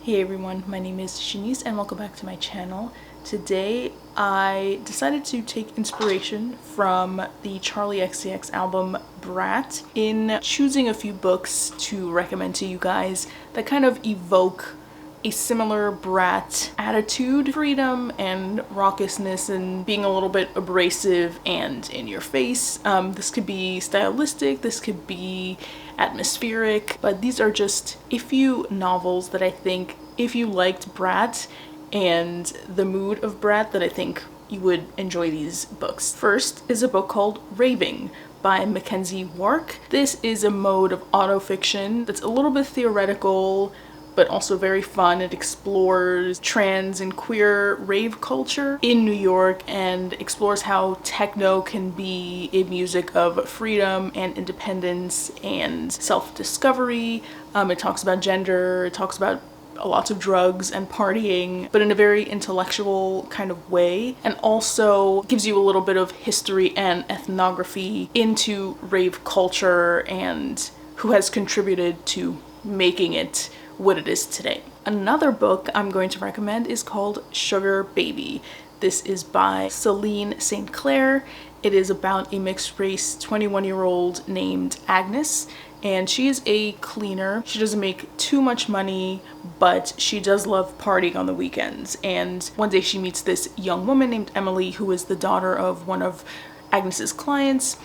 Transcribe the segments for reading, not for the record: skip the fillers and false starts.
Hey everyone, my name is Shanice and welcome back to my channel. Today I decided to take inspiration from the Charli XCX album Brat in choosing a few books to recommend to you guys that kind of evoke a similar Brat attitude, freedom and raucousness, and being a little bit abrasive and in your face. This could be stylistic, this could be atmospheric, but these are just a few novels that I think if you liked Brat and the mood of Brat, that I think you would enjoy these books. First is a book called Raving by Mackenzie Wark. This is a mode of autofiction that's a little bit theoretical, but also very fun. It explores trans and queer rave culture in New York and explores how techno can be a music of freedom and independence and self-discovery. It talks about gender, it talks about lots of drugs and partying, but in a very intellectual kind of way, and also gives you a little bit of history and ethnography into rave culture and who has contributed to making it what it is today. Another book I'm going to recommend is called Sugar Baby. This is by Celine St. Clair. It is about a mixed race 21-year-old named Agnes, and she is a cleaner. She doesn't make too much money, but she does love partying on the weekends. And one day she meets this young woman named Emily, who is the daughter of one of Agnes's clients,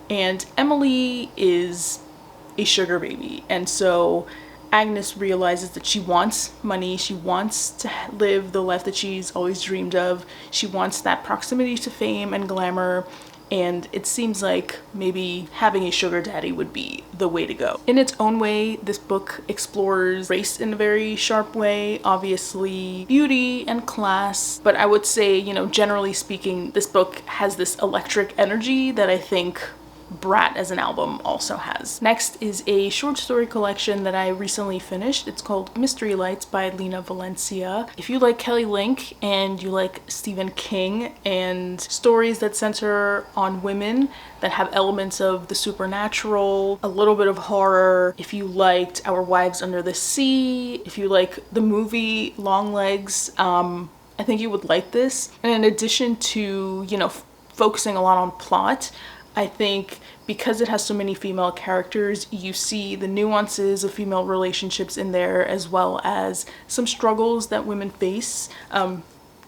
and Emily is a sugar baby. And so Agnes realizes that she wants money, she wants to live the life that she's always dreamed of, she wants that proximity to fame and glamour, and it seems like maybe having a sugar daddy would be the way to go. In its own way, this book explores race in a very sharp way, obviously beauty and class, but I would say, generally speaking, this book has this electric energy that I think Brat as an album also has. Next is a short story collection that I recently finished. It's called Mystery Lights by Lena Valencia. If you like Kelly Link and you like Stephen King and stories that center on women that have elements of the supernatural, a little bit of horror, if you liked Our Wives Under the Sea, if you like the movie Longlegs, I think you would like this. And in addition to, focusing a lot on plot, I think because it has so many female characters, you see the nuances of female relationships in there, as well as some struggles that women face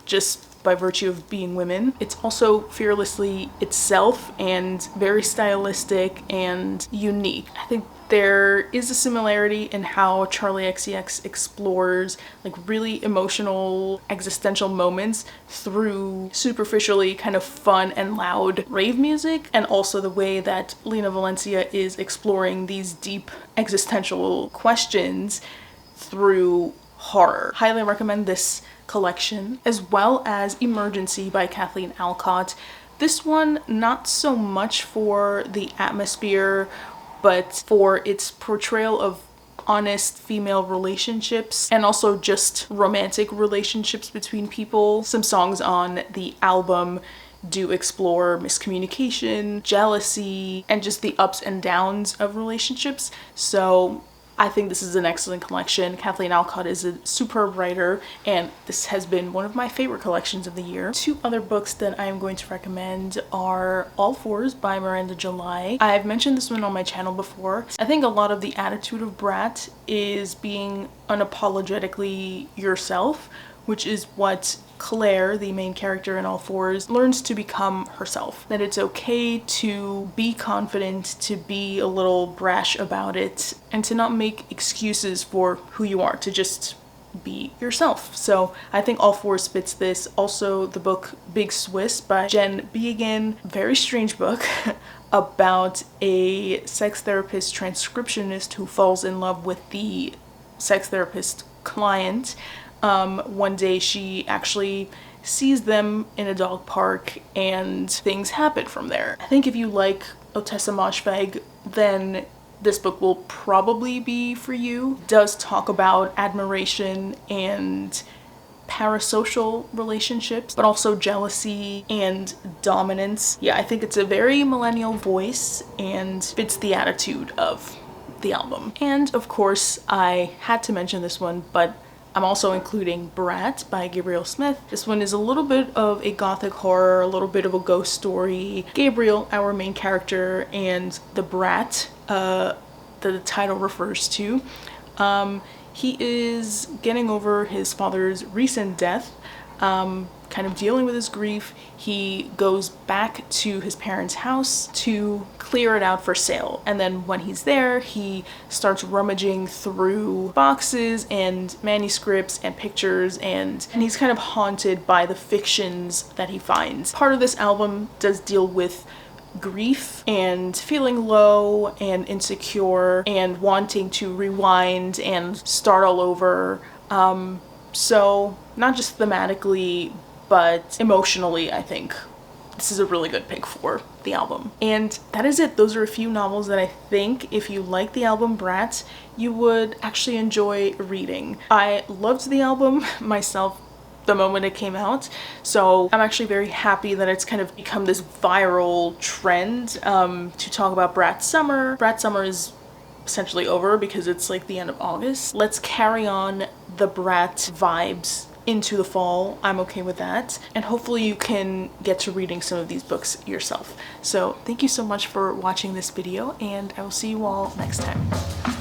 just by virtue of being women. It's also fearlessly itself and very stylistic and unique. I think there is a similarity in how Charli XCX explores really emotional existential moments through superficially kind of fun and loud rave music, and also the way that Lena Valencia is exploring these deep existential questions through horror. Highly recommend this collection, as well as Emergency by Kathleen Alcott. This one, not so much for the atmosphere, but for its portrayal of honest female relationships and also just romantic relationships between people. Some songs on the album do explore miscommunication, jealousy, and just the ups and downs of relationships. So I think this is an excellent collection. Kathleen Alcott is a superb writer, and this has been one of my favorite collections of the year. Two other books that I am going to recommend are All Fours by Miranda July. I've mentioned this one on my channel before. I think a lot of the attitude of Brat is being unapologetically yourself, which is what Claire, the main character in All Fours, learns to become herself. That it's okay to be confident, to be a little brash about it, and to not make excuses for who you are, to just be yourself. So I think All Fours fits this. Also, the book Big Swiss by Jen Beagin, very strange book about a sex therapist transcriptionist who falls in love with the sex therapist client. One day she actually sees them in a dog park and things happen from there. I think if you like Ottessa Moshfegh, then this book will probably be for you. It does talk about admiration and parasocial relationships, but also jealousy and dominance. Yeah, I think it's a very millennial voice and fits the attitude of the album. And of course, I had to mention this one, but I'm also including Brat by Gabriel Smith. This one is a little bit of a gothic horror, a little bit of a ghost story. Gabriel, our main character, and the Brat that the title refers to, he is getting over his father's recent death, kind of dealing with his grief. He goes back to his parents' house to clear it out for sale. And then when he's there, he starts rummaging through boxes and manuscripts and pictures, and he's kind of haunted by the fictions that he finds. Part of this album does deal with grief and feeling low and insecure and wanting to rewind and start all over. So not just thematically, but emotionally, I think this is a really good pick for the album. And that is it. Those are a few novels that I think if you like the album Brat, you would actually enjoy reading. I loved the album myself the moment it came out, so I'm actually very happy that it's kind of become this viral trend to talk about Brat Summer. Brat Summer is essentially over because it's like the end of August. Let's carry on the Brat vibes into the fall. I'm okay with that, and hopefully you can get to reading some of these books yourself. So thank you so much for watching this video, and I will see you all next time.